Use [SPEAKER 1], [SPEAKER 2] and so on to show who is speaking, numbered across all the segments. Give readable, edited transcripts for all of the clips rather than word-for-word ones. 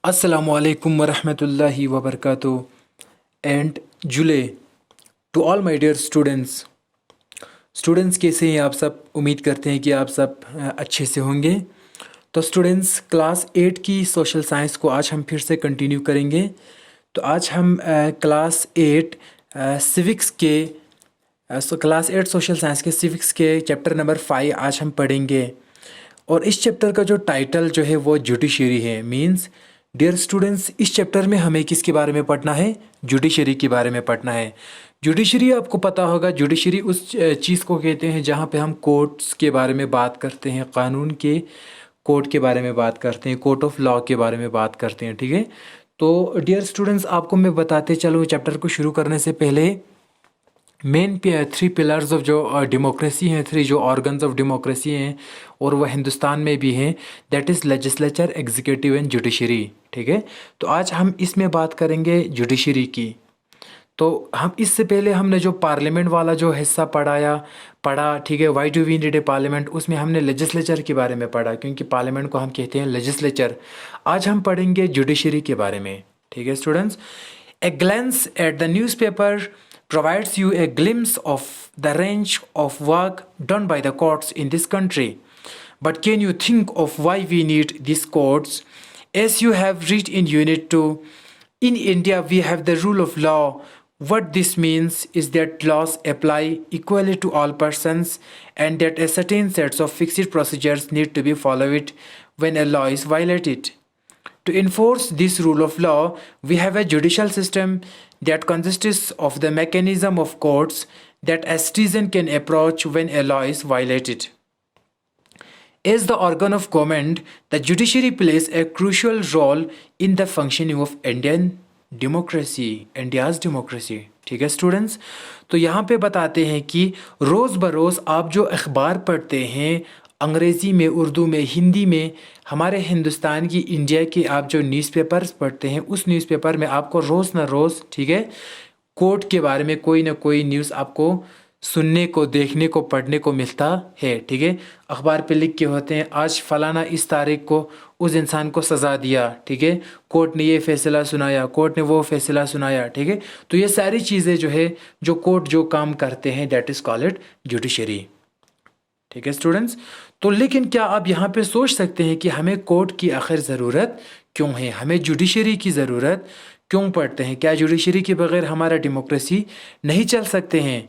[SPEAKER 1] Assalamu alaikum wa rahmatullahi wa barakatuh and Jule to all my dear students कैसे हैं आप सब। उम्मीद करते हैं कि आप सब अच्छे से होंगे। तो स्टूडेंट्स क्लास 8 की सोशल साइंस को आज हम फिर से कंटिन्यू करेंगे। तो आज हम क्लास 8 सिविक्स के क्लास 8 सोशल साइंस के सिविक्स के चैप्टर नंबर 5 आज हम पढ़ेंगे। और इस चैप्टर का जो टाइटल जो है वो जुडिशरी है। मींस डियर स्टूडेंट्स, इस चैप्टर में हमें किसके बारे में पढ़ना है? जुडिशरी के बारे में पढ़ना है। जुडिशरी आपको पता होगा, जुडिशरी उस चीज़ को कहते हैं जहाँ पे हम कोर्ट्स के बारे में बात करते हैं, कानून के कोर्ट के बारे में बात करते हैं, कोर्ट ऑफ लॉ के बारे में बात करते हैं। ठीक है, तो डियर स्टूडेंट्स आपको मैं बताते चलो चैप्टर को शुरू करने से पहले मेन 3 पिलर्स ऑफ जो डेमोक्रेसी हैं, 3 जो ऑर्गन्स ऑफ डेमोक्रेसी हैं और वह हिंदुस्तान में भी हैं, that is legislature, executive and judiciary. ठीक है, तो आज हम इसमें बात करेंगे जुडिशरी की। तो हम इससे पहले हमने जो पार्लियामेंट वाला जो हिस्सा पढ़ा, ठीक है, why do we need a parliament, उसमें हमने लेजिस्लेचर के बारे में पढ़ा, क्योंकि पार्लियामेंट को हम कहते हैं लेजिस्लेचर। आज हम पढ़ेंगे जुडिशरी के बारे में। ठीक है students, a glance at the newspaper provides you a glimpse of the range of work done by the courts in this country. But can you think of why we need these courts? As you have read in Unit 2, in India we have the rule of law. What this means is that laws apply equally to all persons and that a certain sets of fixed procedures need to be followed when a law is violated. To enforce this rule of law, we have a judicial system that consists of the mechanism of courts that a citizen can approach when a law is violated. As the organ of government, the judiciary plays a crucial role in the functioning of India's democracy. ठीक है students, तो यहाँ पे बताते हैं कि रोज़ बरोज़ आप जो अखबार पढ़ते हैं, अंग्रेज़ी में, उर्दू में, हिंदी में, हमारे हिंदुस्तान की, इंडिया की आप जो न्यूज़पेपर्स पढ़ते हैं, उस न्यूज़पेपर में आपको रोज़ ना रोज़, ठीक है, कोर्ट के बारे में कोई ना कोई न्यूज़ आपको सुनने को, देखने को, पढ़ने को मिलता है। ठीक है, अखबार पे लिख के होते हैं आज फलाना इस तारीख को उस इंसान को सज़ा दिया। ठीक है, कोर्ट ने ये फैसला सुनाया, कोर्ट ने वो फैसला सुनाया। ठीक है, तो ये सारी चीज़ें जो है, जो कोर्ट जो काम करते हैं, दैट इज़ कॉल्ड जुडिशरी। ठीक है स्टूडेंट्स, तो लेकिन क्या आप यहाँ पे सोच सकते हैं कि हमें कोर्ट की आखिर ज़रूरत क्यों है? हमें जुडिशरी की ज़रूरत क्यों पड़ते हैं? क्या जुडिशरी के बगैर हमारा डेमोक्रेसी नहीं चल सकते हैं?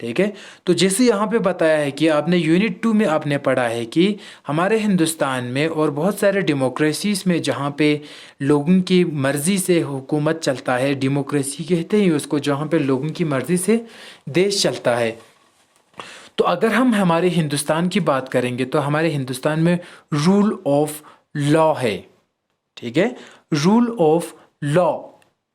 [SPEAKER 1] ठीक है, तो जैसे यहाँ पे बताया है कि आपने यूनिट 2 में आपने पढ़ा है कि हमारे हिंदुस्तान में और बहुत सारे डेमोक्रेसीज़ में जहाँ पे लोगों की मर्ज़ी से हुकूमत चलता है, डेमोक्रेसी कहते हैं उसको, जहाँ पे लोगों की मर्ज़ी से देश चलता है। तो अगर हम हमारे हिंदुस्तान की बात करेंगे तो हमारे हिंदुस्तान में रूल ऑफ लॉ है। ठीक है, rule of law,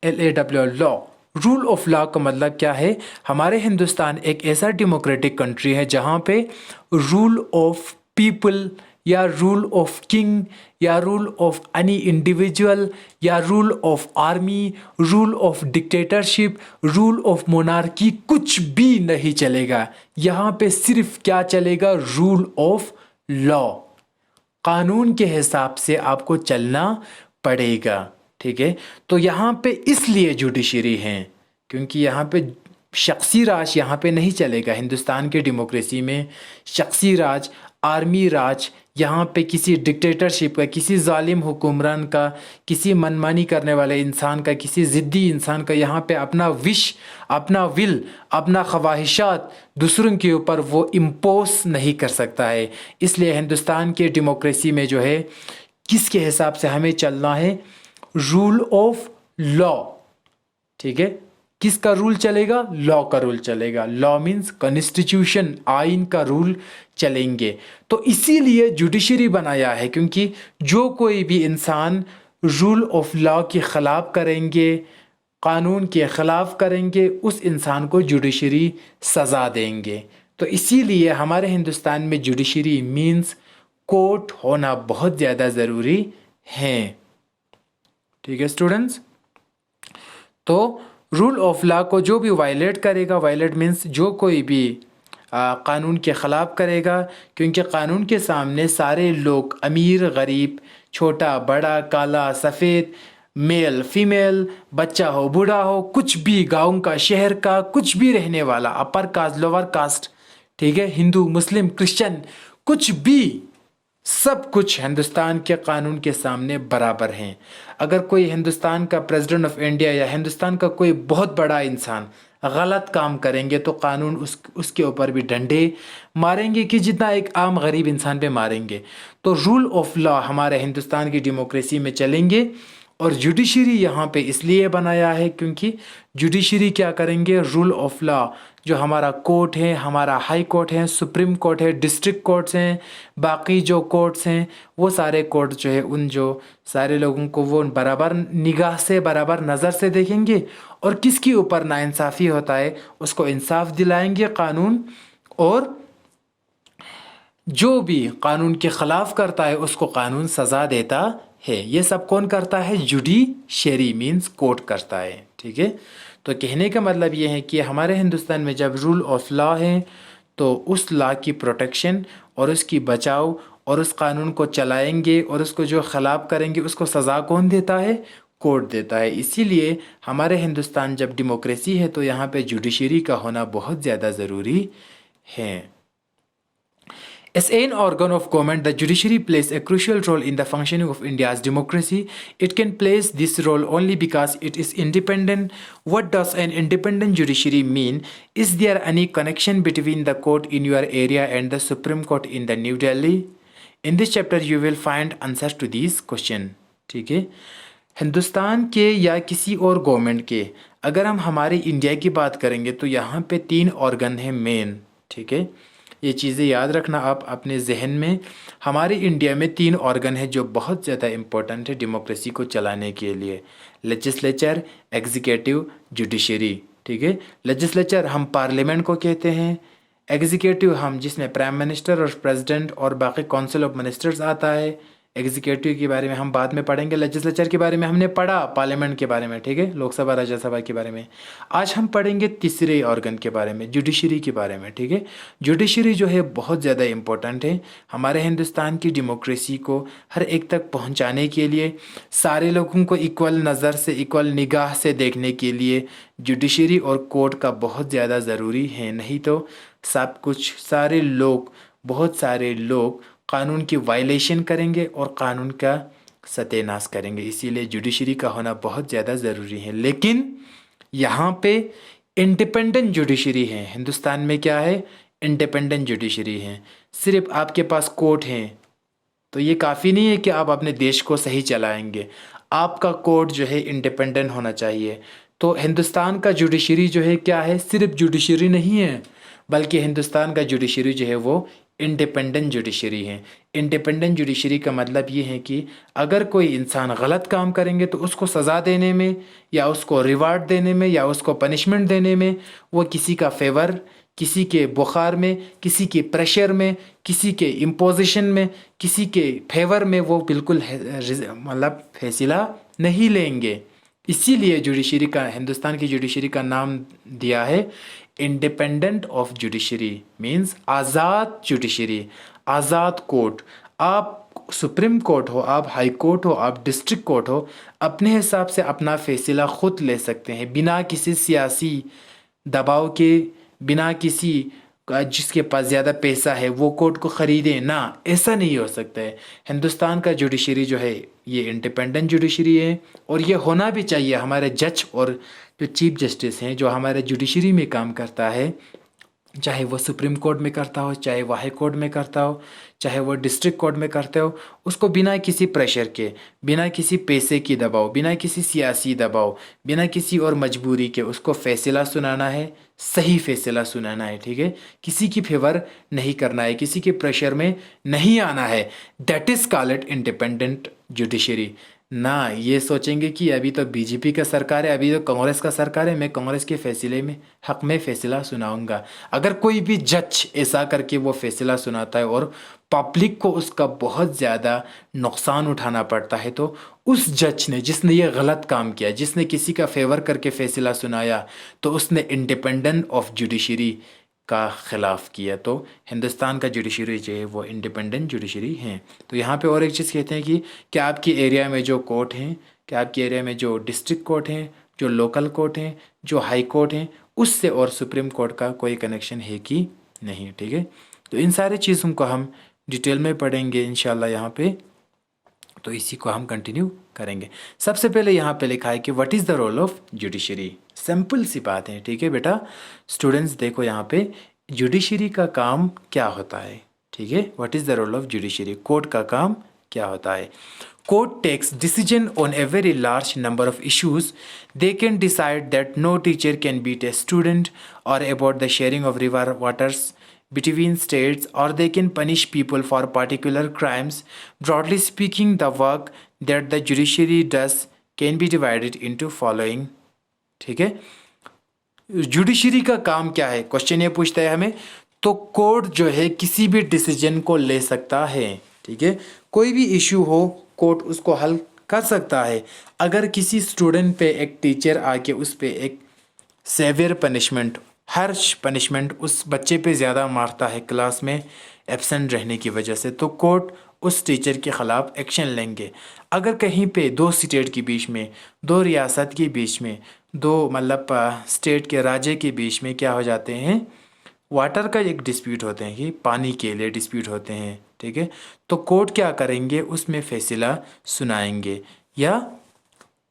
[SPEAKER 1] LAW, law. Rule of law का मतलब क्या है? हमारे हिंदुस्तान एक ऐसा डेमोक्रेटिक कंट्री है जहाँ पे रूल ऑफ पीपल या रूल ऑफ किंग या रूल ऑफ एनी इंडिविजुअल या rule of army, rule of dictatorship, rule of monarchy कुछ भी नहीं चलेगा। यहाँ पे सिर्फ क्या चलेगा? Rule of law. कानून के हिसाब से आपको चलना पड़ेगा। ठीक है, तो यहाँ पे इसलिए जुडिशरी है क्योंकि यहाँ पे शख्सी राज यहाँ पे नहीं चलेगा। हिंदुस्तान के डेमोक्रेसी में शख्सी राज, आर्मी राज, यहाँ पे किसी डिक्टेटरशिप का, किसी जालिम हुक्मरान का, किसी मनमानी करने वाले इंसान का, किसी ज़िद्दी इंसान का यहाँ पे अपना विश, अपना विल, अपना ख्वाहिशात दूसरों के ऊपर वो इम्पोज नहीं कर सकता है। इसलिए हिंदुस्तान के डेमोक्रेसी में जो है किसके हिसाब से हमें चलना है? Rule of law. ठीक है, किसका रूल चलेगा? लॉ का रूल चलेगा। लॉ मीन्स कॉन्स्टिट्यूशन, आइन का रूल चलेंगे। तो इसीलिए जुडिशरी बनाया है, क्योंकि जो कोई भी इंसान रूल ऑफ लॉ के ख़िलाफ़ करेंगे, कानून के ख़िलाफ़ करेंगे, उस इंसान को जुडिशरी सज़ा देंगे। तो इसीलिए हमारे हिंदुस्तान में जुडिशरी मीन्स कोर्ट होना बहुत ज़्यादा ज़रूरी है। ठीक है स्टूडेंट्स, तो रूल ऑफ लॉ को जो भी वायलेट करेगा, वायलेट मीन्स जो कोई भी कानून के ख़िलाफ़ करेगा, क्योंकि कानून के सामने सारे लोग, अमीर गरीब, छोटा बड़ा, काला सफ़ेद, मेल फीमेल, बच्चा हो बूढ़ा हो, कुछ भी, गाँव का शहर का कुछ भी रहने वाला, अपर कास्ट लोअर कास्ट, ठीक है, हिंदू मुस्लिम क्रिश्चियन, कुछ भी, सब कुछ हिंदुस्तान के कानून के सामने बराबर हैं। अगर कोई हिंदुस्तान का प्रेसिडेंट ऑफ इंडिया या हिंदुस्तान का कोई बहुत बड़ा इंसान गलत काम करेंगे तो कानून उसके ऊपर भी डंडे मारेंगे कि जितना एक आम गरीब इंसान पे मारेंगे। तो रूल ऑफ लॉ हमारे हिंदुस्तान की डेमोक्रेसी में चलेंगे। और जुडिशरी यहाँ पे इसलिए बनाया है क्योंकि जुडिशरी क्या करेंगे, रूल ऑफ लॉ, जो हमारा कोर्ट है, हमारा हाई कोर्ट है, सुप्रीम कोर्ट है, डिस्ट्रिक्ट कोर्ट्स हैं, बाकी जो कोर्ट्स हैं, वो सारे कोर्ट जो है उन जो सारे लोगों को वो बराबर निगाह से, बराबर नज़र से देखेंगे और किसके ऊपर नाइंसाफ़ी होता है उसको इंसाफ दिलाएंगे कानून, और जो भी कानून के ख़िलाफ़ करता है उसको कानून सज़ा देता है। ये सब कौन करता है? जुडिशरी मीन्स कोर्ट करता है, ठीक है। तो कहने का मतलब ये है कि हमारे हिंदुस्तान में जब रूल ऑफ लॉ है तो उस लॉ की प्रोटेक्शन और उसकी बचाव और उस कानून को चलाएंगे और उसको जो ख़िलाफ़ करेंगे उसको सज़ा कौन देता है? कोर्ट देता है। इसीलिए हमारे हिंदुस्तान जब डेमोक्रेसी है तो यहाँ पे जुडिशरी का होना बहुत ज़्यादा ज़रूरी है। As an organ of government, the judiciary plays a crucial role in the functioning of India's democracy. It can play this role only because it is independent. What does an independent judiciary mean? Is there any connection between the court in your area and the Supreme Court in the New Delhi? In this chapter, you will find answers to these questions. ठीक है, हिंदुस्तान के या किसी और government के अगर हम हमारे इंडिया की बात करेंगे तो यहाँ पे 3 ऑर्गन हैं मेन, ठीक है। ये चीज़ें याद रखना आप अपने जहन में। हमारे इंडिया में 3 ऑर्गन है जो बहुत ज़्यादा इम्पोर्टेंट है डेमोक्रेसी को चलाने के लिए, लेजिस्लेचर, एग्जीक्यूटिव, जुडिशरी, ठीक है। लेजिस्लेचर हम पार्लियामेंट को कहते हैं, एग्जीक्यूटिव हम जिसमें प्राइम मिनिस्टर और प्रेसिडेंट और बाकी काउंसिल ऑफ मिनिस्टर्स आता है। एग्जीक्यूटिव के बारे में हम बाद में पढ़ेंगे, लेजिस्लेचर के बारे में हमने पढ़ा, पार्लियामेंट के बारे में, ठीक है, लोकसभा राज्यसभा के बारे में। आज हम पढ़ेंगे तीसरे ऑर्गन के बारे में, जुडिशरी के बारे में, ठीक है। जुडिशरी जो है बहुत ज़्यादा इम्पोर्टेंट है हमारे हिंदुस्तान की डेमोक्रेसी को हर एक तक पहुंचाने के लिए, सारे लोगों को इक्वल नज़र से, इक्वल निगाह से देखने के लिए जुडिशरी और कोर्ट का बहुत ज़्यादा ज़रूरी है। नहीं तो सब कुछ, सारे लोग, बहुत सारे लोग कानून की वायलेशन करेंगे और कानून का सत्यानाश करेंगे। इसीलिए जुडिशरी का होना बहुत ज़्यादा ज़रूरी है। लेकिन यहाँ पे इंडिपेंडेंट जुडिशरी है, हिंदुस्तान में क्या है? इंडिपेंडेंट जुडिशरी है। सिर्फ आपके पास कोर्ट हैं तो ये काफ़ी नहीं है कि आप अपने देश को सही चलाएंगे। आपका कोर्ट जो है इंडिपेंडेंट होना चाहिए। तो हिंदुस्तान का जुडिशरी जो है क्या है? सिर्फ जुडिशरी नहीं है, बल्कि हिंदुस्तान का जुडिशरी जो है वो इंडिपेंडेंट जुडिशरी है। इंडिपेंडेंट जुडिशरी का मतलब ये है कि अगर कोई इंसान गलत काम करेंगे तो उसको सज़ा देने में या उसको रिवार्ड देने में या उसको पनिशमेंट देने में वो किसी का फेवर, किसी के बुखार में, किसी के प्रेशर में, किसी के इम्पोजिशन में, किसी के फेवर में वो बिल्कुल मतलब फैसला नहीं लेंगे। इसीलिए जुडिशरी का, हिंदुस्तान की जुडिशरी का नाम दिया है independent of judiciary, means Azad judiciary, Azad court. आप सुप्रीम कोर्ट हो, आप हाई कोर्ट हो, आप डिस्ट्रिक्ट कोर्ट हो, अपने हिसाब से अपना फैसला खुद ले सकते हैं बिना किसी सियासी दबाव के, बिना किसी जिसके पास ज़्यादा पैसा है वो कोर्ट को ख़रीदे ना, ऐसा नहीं हो सकता है। हिंदुस्तान का जुडिशरी जो है ये इंडिपेंडेंट जुडिशरी है और ये होना भी चाहिए। हमारे जज और जो चीफ जस्टिस हैं जो हमारे जुडिशरी में काम करता है, चाहे वो सुप्रीम कोर्ट में करता हो, चाहे वो हाई कोर्ट में करता हो, चाहे वो डिस्ट्रिक्ट कोर्ट में करते हो, उसको बिना किसी प्रेशर के, बिना किसी पैसे की दबाव, बिना किसी सियासी दबाव, बिना किसी और मजबूरी के उसको फैसला सुनाना है, सही फैसला सुनाना है, ठीक है। किसी की फेवर नहीं करना है, किसी के प्रेशर में नहीं आना है। That is called independent judiciary. ना ये सोचेंगे कि अभी तो बीजेपी का सरकार है, अभी तो कांग्रेस का सरकार है, मैं कांग्रेस के फैसले में हक में फ़ैसला सुनाऊंगा। अगर कोई भी जज ऐसा करके वो फैसला सुनाता है और पब्लिक को उसका बहुत ज़्यादा नुकसान उठाना पड़ता है तो उस जज ने, जिसने ये गलत काम किया, जिसने किसी का फेवर करके फैसला सुनाया, तो उसने इंडिपेंडेंट ऑफ जुडिशरी का ख़िलाफ़ किया। तो हिंदुस्तान का जुडिशरी जो है वो इंडिपेंडेंट जुडिशरी है। तो यहाँ पे और एक चीज़ कहते हैं कि क्या आपके एरिया में जो कोर्ट हैं, क्या आपके एरिया में जो डिस्ट्रिक्ट कोर्ट हैं, जो लोकल कोर्ट हैं, जो हाई कोर्ट हैं, उससे और सुप्रीम कोर्ट का कोई कनेक्शन है कि नहीं। ठीक है, तो इन सारे चीज़ों को हम डिटेल में पढ़ेंगे इंशाल्लाह यहाँ पे। तो इसी को हम कंटिन्यू करेंगे। सबसे पहले यहाँ पे लिखा है कि what is the role of judiciary. Simple सी बात है, ठीक है बेटा। स्टूडेंट्स देखो यहाँ पे जुडिशरी का काम क्या होता है, ठीक है। What is the role of judiciary, court का काम क्या होता है। Court takes decision on a very large number of issues. They can decide that no teacher can beat a student, or about the sharing of river waters between states, or they can punish people for particular crimes. Broadly speaking, the work that the judiciary does can be divided into following. ठीक है, judiciary का काम क्या है, question ये पूछता है हमें। तो कोर्ट जो है किसी भी डिसीजन को ले सकता है, ठीक है। कोई भी इशू हो कोर्ट उसको हल कर सकता है। अगर किसी स्टूडेंट पे एक टीचर आके उस पे एक सेवियर पनिशमेंट, हर्श पनिशमेंट उस बच्चे पे ज़्यादा मारता है क्लास में एब्सेंट रहने की वजह से, तो कोर्ट उस टीचर के ख़िलाफ़ एक्शन लेंगे। अगर कहीं पे दो स्टेट के बीच में, दो रियासत के बीच में, दो मतलब स्टेट के राज्य के बीच में क्या हो जाते हैं, वाटर का एक डिस्प्यूट होते हैं कि पानी के लिए डिस्प्यूट होते हैं, ठीक है। तो कोर्ट क्या करेंगे, उसमें फैसला सुनाएंगे। या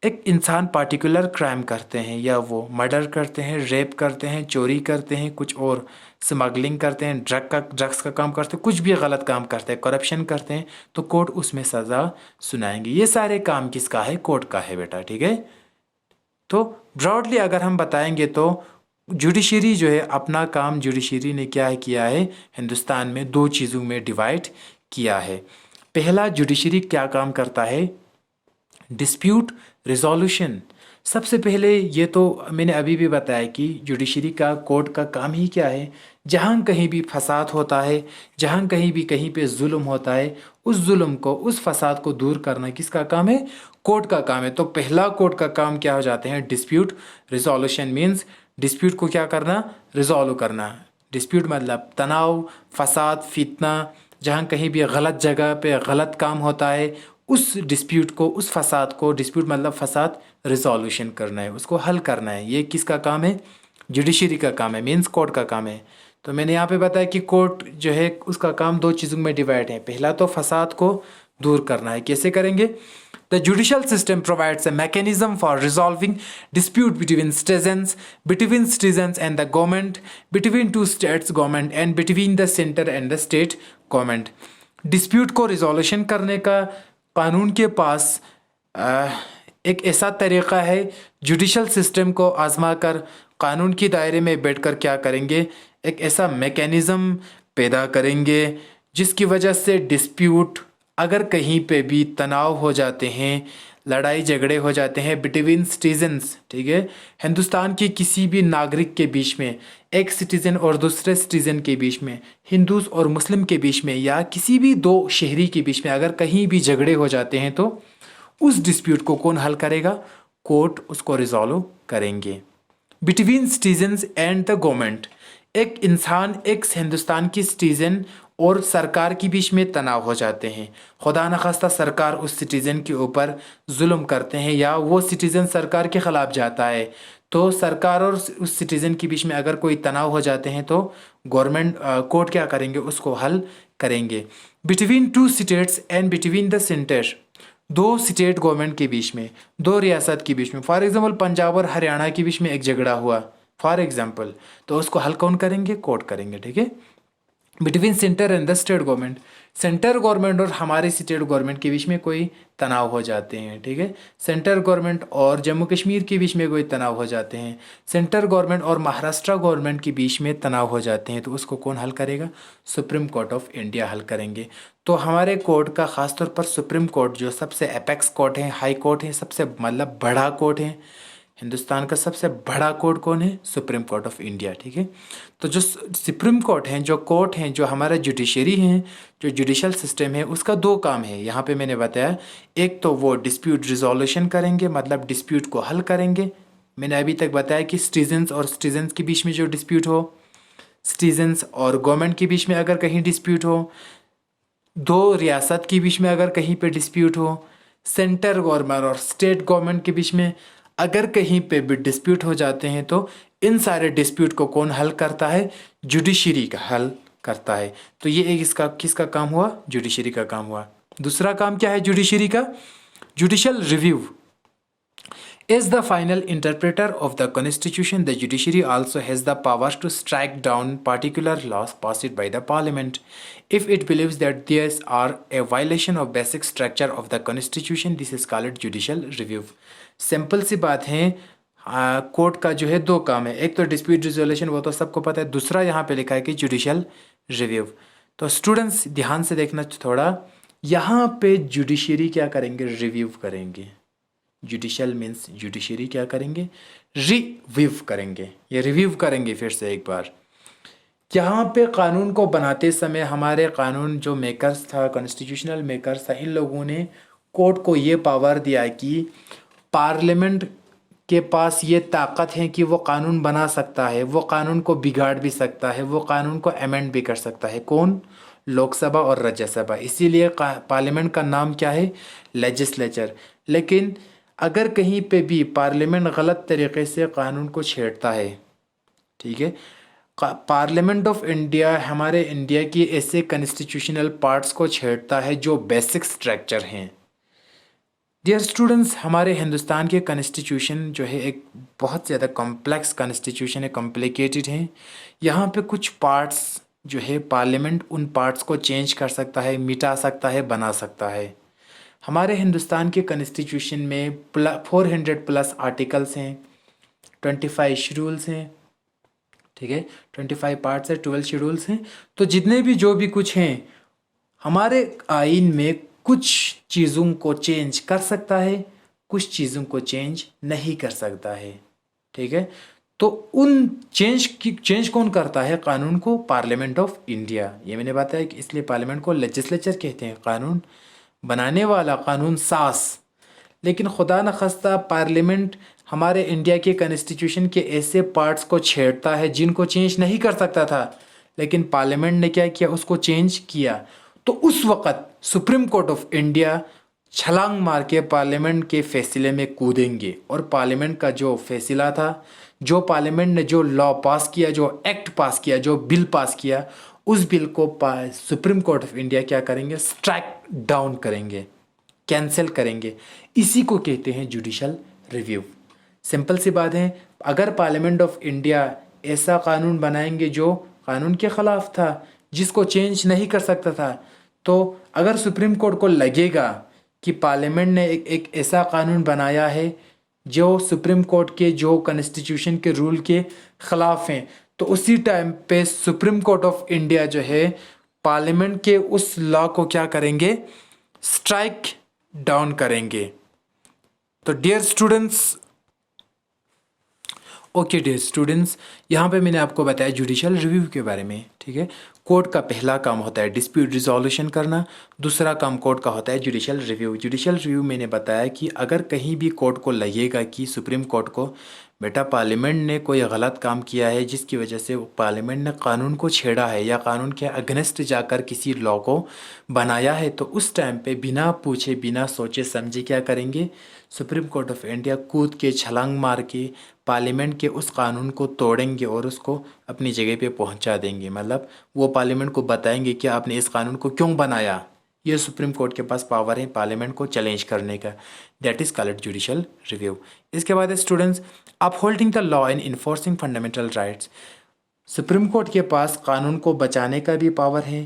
[SPEAKER 1] एक इंसान पार्टिकुलर क्राइम करते हैं, या वो मर्डर करते हैं, रेप करते हैं, चोरी करते हैं, कुछ और स्मगलिंग करते हैं, ड्रग्स का काम करते हैं, कुछ भी गलत काम करते हैं, करप्शन करते हैं, तो कोर्ट उसमें सज़ा सुनाएंगे। ये सारे काम किसका है, कोर्ट का है बेटा, ठीक है। तो ब्रॉडली अगर हम बताएंगे तो जुडिशरी जो है अपना काम, जुडिशरी ने क्या किया है हिंदुस्तान में दो चीज़ों में डिवाइड किया है। पहला, जुडिशरी क्या काम करता है, डिस्प्यूट रिजोल्यूशन। सबसे पहले ये तो मैंने अभी भी बताया कि जुडिशरी का, कोर्ट का काम ही क्या है, जहाँ कहीं भी फसाद होता है, जहाँ कहीं भी कहीं पे जुल्म होता है, उस जुल्म को, उस फसाद को दूर करना किसका काम है, कोर्ट का काम है। तो पहला कोर्ट का काम क्या हो जाते हैं, डिस्प्यूट रिजोल्यूशन। मीन्स डिस्प्यूट को क्या करना, रिजॉल्व करना। डिस्प्यूट मतलब तनाव, फसाद, फितना, जहाँ कहीं भी गलत जगह पे गलत काम होता है, उस डिस्प्यूट को, उस फसाद को, डिस्प्यूट मतलब फसाद, रिजोल्यूशन करना है, उसको हल करना है। ये किसका काम है, जुडिशरी का काम है, मीन्स कोर्ट का काम है। तो मैंने यहाँ पे बताया कि कोर्ट जो है उसका काम दो चीज़ों में डिवाइड है। पहला तो फसाद को दूर करना है, कैसे करेंगे। The judicial system provides a mechanism for resolving dispute between citizens and the government, between two states government and between the center and the state government. Dispute को resolution करने का कानून के पास एक ऐसा तरीक़ा है, जुडिशल सिस्टम को आजमा कर कानून के दायरे में बैठकर क्या करेंगे, एक ऐसा मैकेनिज़्म पैदा करेंगे जिसकी वजह से डिस्प्यूट, अगर कहीं पे भी तनाव हो जाते हैं, लड़ाई झगड़े हो जाते हैं बिटवीन सिटीजन्स, ठीक है, हिंदुस्तान के किसी भी नागरिक के बीच में, एक सिटीज़न और दूसरे सिटीज़न के बीच में, हिंदूस और मुस्लिम के बीच में, या किसी भी दो शहरी के बीच में अगर कहीं भी झगड़े हो जाते हैं तो उस डिस्प्यूट को कौन हल करेगा, कोर्ट उसको रिजॉल्व करेंगे। Between citizens and the government, एक इंसान, एक हिंदुस्तान की सिटीज़न और सरकार के बीच में तनाव हो जाते हैं, खुदा न खास्ता सरकार उस सिटीज़न के ऊपर जुल्म करते हैं, या वो सिटीज़न सरकार के ख़िलाफ़ जाता है, तो सरकार और उस सिटीज़न के बीच में अगर कोई तनाव हो जाते हैं तो गवर्नमेंट, कोर्ट क्या करेंगे, उसको हल करेंगे। Between two states and between the centre, दो स्टेट गवर्नमेंट के बीच में, दो रियासत के बीच में, फॉर एग्जांपल पंजाब और हरियाणा के बीच में एक झगड़ा हुआ फॉर एग्जांपल, तो उसको हल कौन करेंगे, कोर्ट करेंगे, ठीक है। Between centre and the state government, centre government और हमारे स्टेट गवर्नमेंट के बीच में कोई तनाव हो जाते हैं, ठीक है। सेंटर गवर्नमेंट और जम्मू कश्मीर के बीच में कोई तनाव हो जाते हैं, सेंटर गवर्नमेंट और महाराष्ट्र गवर्नमेंट के बीच में तनाव हो जाते हैं, तो उसको कौन हल करेगा, सुप्रीम कोर्ट ऑफ इंडिया हल करेंगे। तो हमारे कोर्ट का ख़ासतौर पर सुप्रीम कोर्ट जो सबसे एपेक्स कोर्ट है, हाई कोर्ट है, सबसे मतलब बड़ा कोर्ट है, हिंदुस्तान का सबसे बड़ा कोर्ट कौन है, सुप्रीम कोर्ट ऑफ इंडिया, ठीक है। तो जो सुप्रीम कोर्ट हैं, जो कोर्ट हैं, जो हमारा जुडिशरी हैं, जो जुडिशल सिस्टम है, उसका दो काम है। यहाँ पे मैंने बताया, एक तो वो डिस्प्यूट रिजोल्यूशन करेंगे, मतलब डिस्प्यूट को हल करेंगे। मैंने अभी तक बताया कि सिटीजन्स और सिटीजन्स के बीच में जो डिस्प्यूट हो, सिटीजन्स और गवर्नमेंट के बीच में अगर कहीं डिस्प्यूट हो, दो रियासत के बीच में अगर कहीं पे डिस्प्यूट हो, सेंटर गवर्नमेंट और स्टेट गवर्नमेंट के बीच में अगर कहीं पे भी डिस्प्यूट हो जाते हैं तो इन सारे डिस्प्यूट को कौन हल करता है? जुडिशरी का हल करता है। तो ये एक इसका किसका काम हुआ? जुडिशरी का काम हुआ। दूसरा काम क्या है जुडिशरी का? Judicial review. As the final interpreter of the Constitution, the judiciary also has the power to strike down particular laws passed by the Parliament. If it believes that these are a violation of basic structure of the Constitution, this is called judicial review. Simple सी बात है, court का जो है दो काम है, एक तो डिस्प्यूट रिजोल्यूशन, वो तो सबको पता है, दूसरा यहाँ पे लिखा है कि जुडिशियल रिव्यू। तो स्टूडेंट्स ध्यान से देखना थोड़ा, यहाँ पे जुडिशरी क्या करेंगे? रिव्यू करेंगे। जुडिशियल मीन्स जुडिशरी क्या करेंगे? रिव्यू करेंगे। ये रिव्यू करेंगे फिर से एक बार। यहाँ पे कानून को बनाते समय हमारे कानून जो मेकर्स था, कॉन्स्टिट्यूशनल मेकर्स था, इन लोगों ने कोर्ट को ये पावर दिया कि पार्लियामेंट के पास ये ताकत है कि वो कानून बना सकता है, वो कानून को बिगाड़ भी सकता है, वो कानून को अमेंड भी कर सकता है। कौन? लोकसभा और राज्यसभा। इसीलिए पार्लियामेंट का नाम क्या है? लेजिस्लेचर। लेकिन अगर कहीं पे भी पार्लियामेंट गलत तरीके से कानून को छेड़ता है, ठीक है, पार्लियामेंट ऑफ इंडिया हमारे इंडिया की ऐसे कॉन्स्टिट्यूशनल पार्ट्स को छेड़ता है जो बेसिक स्ट्रक्चर हैं। डियर स्टूडेंट्स, हमारे हिंदुस्तान के कॉन्स्टिट्यूशन जो है एक बहुत ज़्यादा कॉम्प्लेक्स कॉन्स्टिट्यूशन है, कॉम्प्लिकेटेड है। यहाँ पे कुछ पार्ट्स जो है पार्लियामेंट उन पार्ट्स को चेंज कर सकता है, मिटा सकता है, बना सकता है। हमारे हिंदुस्तान के कॉन्स्टिट्यूशन में 400 प्लस आर्टिकल्स हैं, 25 शेड्यूल्स हैं, ठीक है, 25 पार्ट्स है, 12 शेड्यूल्स हैं। तो जितने भी जो भी कुछ हैं, हमारे आइन में कुछ चीज़ों को चेंज कर सकता है, कुछ चीज़ों को चेंज नहीं कर सकता है, ठीक है। तो उन चेंज कौन करता है कानून को? Parliament of India. ये मैंने बताया कि इसलिए पार्लियामेंट को लेजिस्लेचर कहते हैं, कानून बनाने वाला, कानून साज। लेकिन खुदा न खास्ता पार्लियामेंट हमारे इंडिया के कॉन्स्टिट्यूशन के ऐसे पार्ट्स को छेड़ता है जिनको चेंज नहीं कर सकता था, लेकिन पार्लियामेंट ने क्या किया? उसको चेंज किया। तो उस वक़्त सुप्रीम कोर्ट ऑफ इंडिया छलांग मार के पार्लियामेंट के फैसले में कूदेंगे और पार्लियामेंट का जो फैसला था, जो पार्लियामेंट ने जो लॉ पास किया, जो एक्ट पास किया, जो बिल पास किया, उस बिल को सुप्रीम कोर्ट ऑफ इंडिया क्या करेंगे? स्ट्राइक डाउन करेंगे, कैंसिल करेंगे। इसी को कहते हैं जुडिशियल रिव्यू। सिंपल सी बात है, अगर पार्लियामेंट ऑफ इंडिया ऐसा कानून बनाएंगे जो कानून के ख़िलाफ़ था, जिसको चेंज नहीं कर सकता था, तो अगर सुप्रीम कोर्ट को लगेगा कि पार्लियामेंट ने एक ऐसा कानून बनाया है जो सुप्रीम कोर्ट के जो कॉन्स्टिट्यूशन के रूल के ख़िलाफ़ हैं, तो उसी टाइम पे सुप्रीम कोर्ट ऑफ इंडिया जो है पार्लियामेंट के उस लॉ को क्या करेंगे? स्ट्राइक डाउन करेंगे। तो dear students, okay dear students, यहाँ पे मैंने आपको बताया जुडिशियल रिव्यू के बारे में, ठीक है। कोर्ट का पहला काम होता है डिस्प्यूट रिजोल्यूशन करना, दूसरा काम कोर्ट का होता है जुडिशियल रिव्यू। जुडिशियल रिव्यू मैंने बताया कि अगर कहीं भी कोर्ट को लगेगा कि सुप्रीम कोर्ट को बेटा पार्लियामेंट ने कोई गलत काम किया है जिसकी वजह से पार्लियामेंट ने कानून को छेड़ा है या कानून के अगेंस्ट जाकर किसी लॉ को बनाया है, तो उस टाइम पे बिना पूछे बिना सोचे समझे क्या करेंगे? सुप्रीम कोर्ट ऑफ इंडिया कूद के छलांग मार के पार्लियामेंट के उस कानून को तोड़ेंगे और उसको अपनी जगह पे पहुंचा देंगे। मतलब वो पार्लियामेंट को बताएंगे कि आपने इस कानून को क्यों बनाया। ये सुप्रीम कोर्ट के पास पावर है पार्लियामेंट को चैलेंज करने का। That is called judicial review. इसके बाद students, upholding the law and enforcing fundamental rights. Supreme court के पास कानून को बचाने का भी पावर है।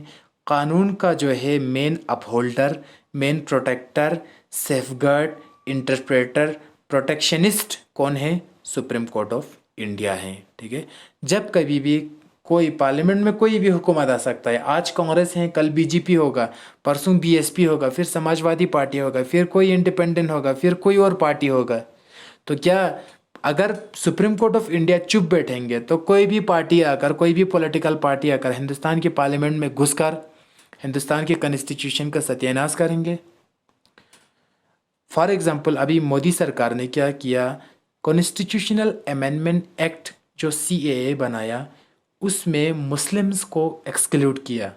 [SPEAKER 1] कानून का जो है main upholder, main protector, safeguard, interpreter, protectionist कौन है? सुप्रीम कोर्ट ऑफ इंडिया है, ठीक है। जब कभी भी कोई पार्लियामेंट में कोई भी हुकूमत आ सकता है, आज कांग्रेस है, कल बीजेपी होगा, परसों बीएसपी होगा, फिर समाजवादी पार्टी होगा, फिर कोई इंडिपेंडेंट होगा, फिर कोई और पार्टी होगा। तो क्या अगर सुप्रीम कोर्ट ऑफ इंडिया चुप बैठेंगे तो कोई भी पार्टी आकर, कोई भी पॉलिटिकल पार्टी आकर हिंदुस्तान के पार्लियामेंट में घुसकर हिंदुस्तान के कॉन्स्टिट्यूशन का सत्यानाश करेंगे? फॉर एग्जाम्पल, अभी मोदी सरकार ने क्या किया? कॉन्स्टिट्यूशनल अमेंडमेंट एक्ट जो CAA बनाया, उसमें मुस्लिम्स को एक्सक्लूड किया।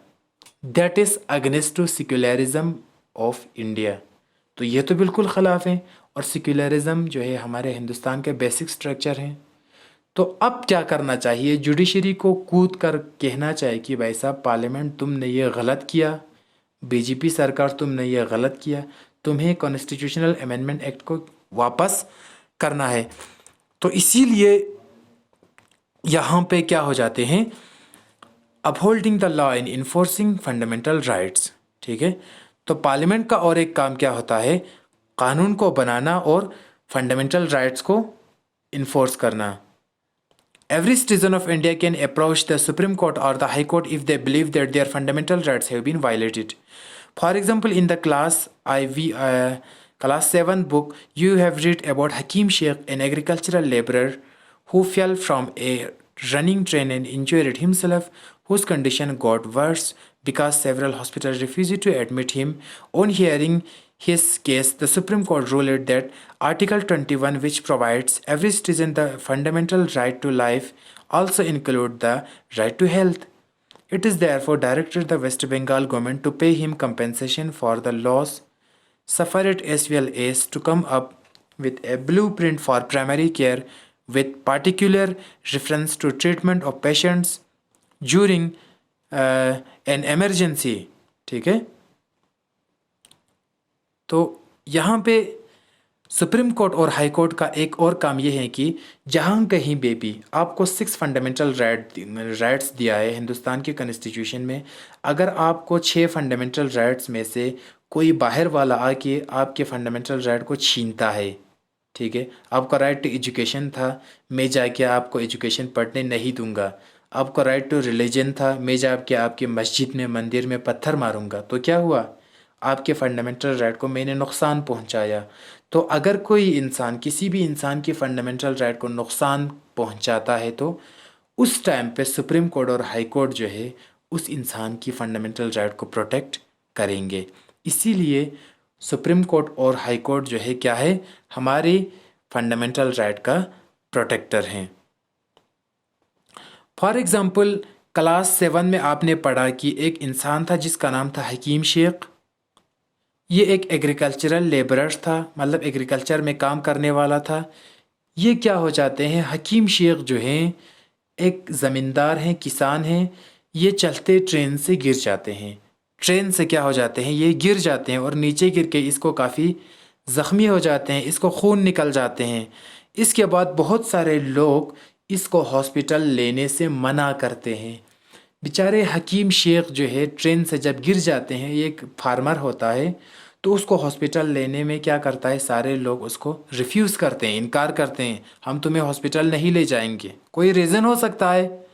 [SPEAKER 1] That is against to secularism of India. तो ये तो बिल्कुल ख़िलाफ़ है, और सेक्युलरिज्म जो है हमारे हिंदुस्तान के बेसिक स्ट्रक्चर हैं। तो अब क्या करना चाहिए? जुडिशरी को कूद कर कहना चाहिए कि भाई साहब पार्लियामेंट तुमने ये गलत किया, बीजेपी सरकार तुमने ये गलत किया, तुम्हें कॉन्स्टिट्यूशनल अमेंडमेंट एक्ट को वापस करना है। तो इसीलिए यहाँ पे क्या हो जाते हैं, upholding the law and enforcing fundamental rights. ठीक है, तो पार्लियामेंट का और एक काम क्या होता है, कानून को बनाना और फंडामेंटल राइट्स को इन्फोर्स करना। Every citizen of India can approach the Supreme Court or the High Court if they believe that their fundamental rights have been violated. For example, in the class 7 book, you have read about Hakim Sheikh, an agricultural laborer who fell from a running train and injured himself, whose condition got worse because several hospitals refused to admit him. On hearing his case, the Supreme Court ruled that Article 21, which provides every citizen the fundamental right to life, also include the right to health. It is therefore directed the West Bengal government to pay him compensation for the loss suffered, as well as to come up with a blueprint for primary care with particular reference to treatment of patients during an emergency. ठीक है, तो यहाँ पे supreme court और high court का एक और काम ये है कि जहाँ कहीं पे भी आपको 6 फंडामेंटल राइट्स दिया है हिंदुस्तान के कॉन्स्टिट्यूशन में, अगर आपको 6 फंडामेंटल राइट्स में से कोई बाहर वाला आके आपके फंडामेंटल राइट को छीनता है, ठीक है, आपका राइट टू एजुकेशन था, मैं जाके आपको एजुकेशन पढ़ने नहीं दूंगा। आपका राइट टू रिलीजन था, मैं जाके आपके मस्जिद में मंदिर में पत्थर मारूंगा। तो क्या हुआ, आपके फंडामेंटल राइट को मैंने नुकसान पहुंचाया। तो अगर कोई इंसान किसी भी इंसान की फंडामेंटल राइट को नुकसान पहुंचाता है तो उस टाइम पे सुप्रीम कोर्ट और हाई कोर्ट जो है उस इंसान की फंडामेंटल राइट को प्रोटेक्ट करेंगे। इसीलिए सुप्रीम कोर्ट और हाई कोर्ट जो है क्या है, हमारे फंडामेंटल राइट का प्रोटेक्टर हैं। फॉर एग्ज़ाम्पल क्लास 7 में आपने पढ़ा कि एक इंसान था जिसका नाम था हकीम शेख। ये एक एग्रीकल्चरल लेबरर था, मतलब एग्रीकल्चर में काम करने वाला था। ये क्या हो जाते हैं, हकीम शेख जो हैं एक ज़मींदार हैं, किसान हैं। ये चलते ट्रेन से गिर जाते हैं। ट्रेन से क्या हो जाते हैं, ये गिर जाते हैं और नीचे गिर के इसको काफ़ी ज़ख्मी हो जाते हैं, इसको खून निकल जाते हैं। इसके बाद बहुत सारे लोग इसको हॉस्पिटल लेने से मना करते हैं। बेचारे हकीम शेख जो है ट्रेन से जब गिर जाते हैं, ये एक फार्मर होता है, तो उसको हॉस्पिटल लेने में क्या करता है, सारे लोग उसको रिफ्यूज़ करते हैं, इनकार करते हैं, हम तुम्हें हॉस्पिटल नहीं ले जाएंगे। कोई रीज़न हो सकता है,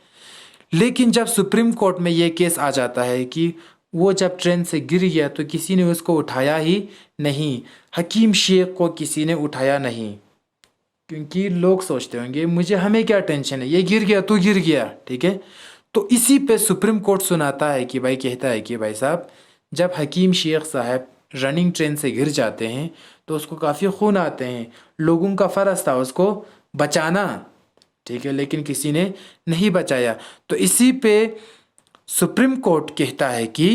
[SPEAKER 1] लेकिन जब सुप्रीम कोर्ट में ये केस आ जाता है कि वो जब ट्रेन से गिर गया तो किसी ने उसको उठाया ही नहीं, हकीम शेख को किसी ने उठाया नहीं, क्योंकि लोग सोचते होंगे मुझे हमें क्या टेंशन है, ये गिर गया तो गिर गया, ठीक है। तो इसी पे सुप्रीम कोर्ट सुनाता है कि भाई, कहता है कि भाई साहब जब हकीम शेख साहब रनिंग ट्रेन से गिर जाते हैं तो उसको काफ़ी खून आते हैं, लोगों का फ़र्ज था उसको बचाना, ठीक है, लेकिन किसी ने नहीं बचाया। तो इसी पे सुप्रीम कोर्ट कहता है कि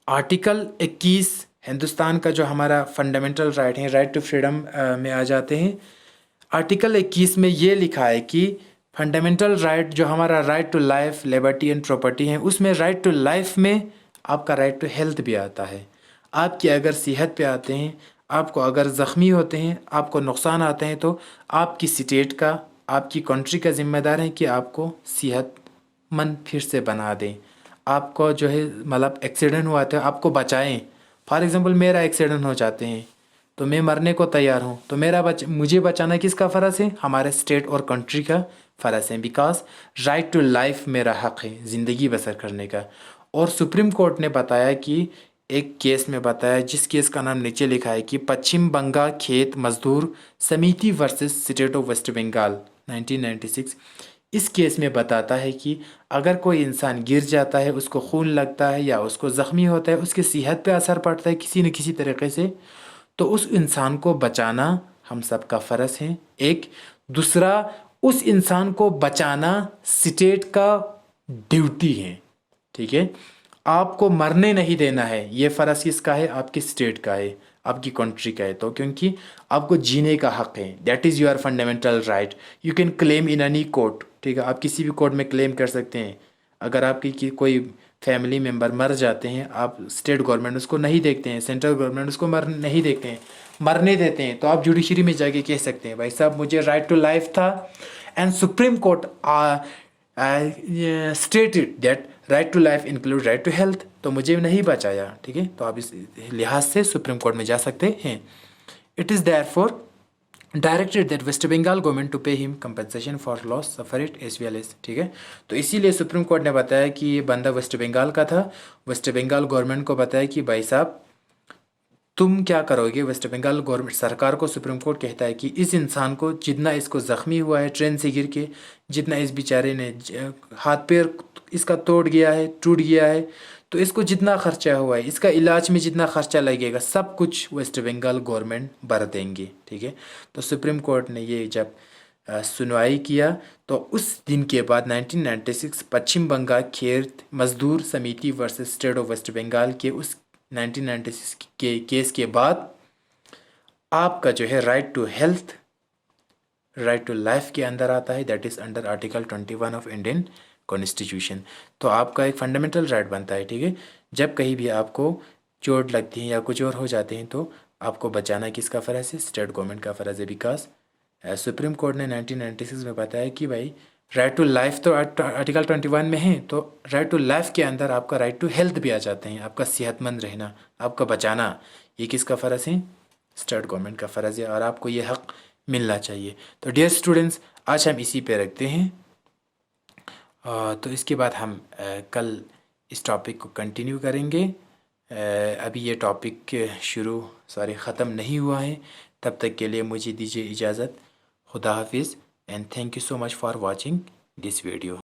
[SPEAKER 1] आर्टिकल 21 हिंदुस्तान का जो हमारा फंडामेंटल राइट है, राइट टू फ्रीडम में आ जाते हैं। आर्टिकल 21 में ये लिखा है कि फंडामेंटल राइट जो हमारा right to life, liberty and property है, उसमें राइट टू लाइफ में आपका राइट टू हेल्थ भी आता है। आपकी अगर सेहत पे आते हैं, आपको अगर ज़ख्मी होते हैं, आपको नुकसान आते हैं, तो आपकी स्टेट का, आपकी कंट्री का ज़िम्मेदार है कि आपको सेहतमंद फिर से बना दें। आपको जो है मतलब एक्सीडेंट हुआ तो आपको बचाएं। फॉर एग्ज़ाम्पल मेरा एक्सीडेंट हो जाते हैं तो मैं मरने को तैयार हूँ, तो मुझे बचाना किसका फ़र्ज़ है, हमारे स्टेट और कंट्री का फ़र्ज़ है, बिकॉज राइट टू लाइफ मेरा हक़ है ज़िंदगी बसर करने का। और सुप्रीम कोर्ट ने बताया कि एक केस में बताया, जिस केस का नाम नीचे लिखा है कि पश्चिम Bengal Khet Mazdoor Samiti versus state of West Bengal 1996। इस केस में बताता है कि अगर कोई इंसान गिर जाता है, उसको खून लगता है या उसको ज़ख्मी होता है, उसकी सेहत पे असर पड़ता है किसी न किसी तरीके से, तो उस इंसान को बचाना हम सब का फ़र्ज़ है। एक दूसरा, उस इंसान को बचाना स्टेट का ड्यूटी है। ठीक है, आपको मरने नहीं देना है, ये फ़र्ज़ किसका है? आपकी स्टेट का है, आपकी कंट्री का है। तो क्योंकि आपको जीने का हक़ है, that is your fundamental right. You can claim in any court. ठीक है, आप किसी भी कोर्ट में क्लेम कर सकते हैं। अगर आपकी कोई फैमिली मेम्बर मर जाते हैं, आप स्टेट गवर्नमेंट उसको नहीं देखते हैं, सेंट्रल गवर्नमेंट उसको नहीं देखते हैं, मरने देते हैं, तो आप जुडिशरी में जाके कह सकते हैं भाई साहब मुझे राइट टू लाइफ था and supreme court stated that right to life include right to health, तो मुझे नहीं बचाया। ठीक है, तो आप इस लिहाज से सुप्रीम कोर्ट में जा सकते हैं। It is therefore directed that West Bengal government to pay him compensation for loss suffer as well as. ठीक है, तो इसीलिए सुप्रीम कोर्ट ने बताया कि ये बंदा वेस्ट बंगाल का था। वेस्ट बंगाल गवर्नमेंट को बताया कि भाई साहब तुम क्या करोगे? वेस्ट बंगाल गवर्नमेंट सरकार को सुप्रीम कोर्ट कहता है कि इस इंसान को जितना इसको ज़ख्मी हुआ है ट्रेन से गिर के, जितना इस बेचारे ने हाथ पैर इसका तोड़ गया है, टूट गया है, तो इसको जितना खर्चा हुआ है, इसका इलाज में जितना खर्चा लगेगा, सब कुछ वेस्ट बंगाल गवर्नमेंट भर देंगे। ठीक है, तो सुप्रीम कोर्ट ने ये जब सुनवाई किया तो उस दिन के बाद 1996 पश्चिम Bengal Khet Mazdoor Samiti versus state of West Bengal के उस 1996 के केस के बाद आपका जो है right to health, right to life के अंदर आता है, that is under article 21 of Indian constitution. तो आपका एक फंडामेंटल राइट बनता है। ठीक है, जब कहीं भी आपको चोट लगती है या कुछ और हो जाते हैं तो आपको बचाना किसका फ़र्ज़ है? स्टेट गवर्नमेंट का फ़र्ज़ है। बिकॉज सुप्रीम कोर्ट ने 1996 में बताया कि भाई राइट टू लाइफ तो आर्टिकल 21 में है, तो राइट टू लाइफ के अंदर आपका राइट टू हेल्थ भी आ जाते हैं। आपका सेहतमंद रहना, आपका बचाना, ये किसका फ़र्ज़ है? स्टेट गवर्नमेंट का फ़र्ज़ है, और आपको ये हक़ मिलना चाहिए। तो डियर स्टूडेंट्स, आज हम इसी पे रखते हैं। तो इसके बाद हम कल इस टॉपिक को कंटिन्यू करेंगे। अभी ये टॉपिक ख़त्म नहीं हुआ है। तब तक के लिए मुझे दीजिए इजाज़त। खुदा हाफिज़ and thank you so much for watching this video.